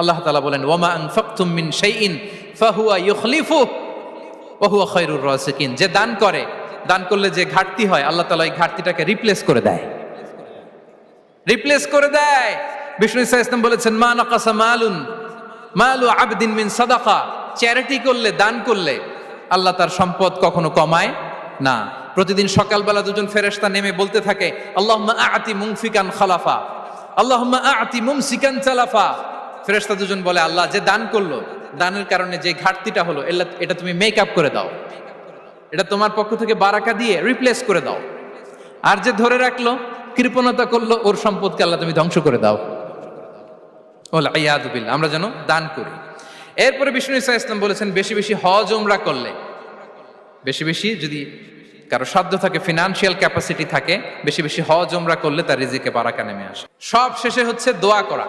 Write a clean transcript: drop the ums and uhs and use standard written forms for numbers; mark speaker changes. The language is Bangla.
Speaker 1: আল্লাহ তাআলা বলেন ওয়ামা আনফাকতুম মিন শাইইন ফাহুয়া ইউখলিফুহু ওয়া হুয়া খায়রুর রাসিকিন। যে দান করে, দান করলে যে ঘাটতি হয় আল্লাহ তাআলা এই ঘাটতিটাকে রিপ্লেস করে দেয়, রিপ্লেস করে দেয়। বিষ্ণু ইসা ইসলাম বলেছেন মা নাকাসা মালু আবদিন মিন সাদাকা। চ্যারিটি করলে, দান করলে আল্লাহ তার সম্পদ কখনো কমায় না। প্রতিদিন সকালবেলা দুজন ফেরেশতা নেমে বলতে থাকে আল্লাহুম্মা আ'তি মুনফিকান খালাফা, আল্লাহুম্মা আ'তি মুমসিকান চালাফা। ফেরেশতা দুজন বলে আল্লাহ যে দান করলো, দানের কারণে যে ঘাটতিটা হলো এটা তুমি মেক আপ করে দাও, এটা তোমার পক্ষ থেকে বারাকা দিয়ে রিপ্লেস করে দাও। আর যে ধরে রাখলো, কৃপণতা করলো, ওর সম্পদকে আল্লাহ তুমি ধ্বংস করে দাও। ওয়াল ইয়াদু বিল্লাহ। আমরা যেন দান করি। এরপরে বিষ্ণু ইসা ইসলাম বলেছেন বেশি বেশি হজ উমরা করলে, বেশি বেশি যদি কারো সাধ্য থাকে, ফিনান্সিয়াল ক্যাপাসিটি থাকে, বেশি বেশি হজ উমরা করলে তার রিজিকে বারাকা নেমে আসে। সব শেষে হচ্ছে দোয়া করা।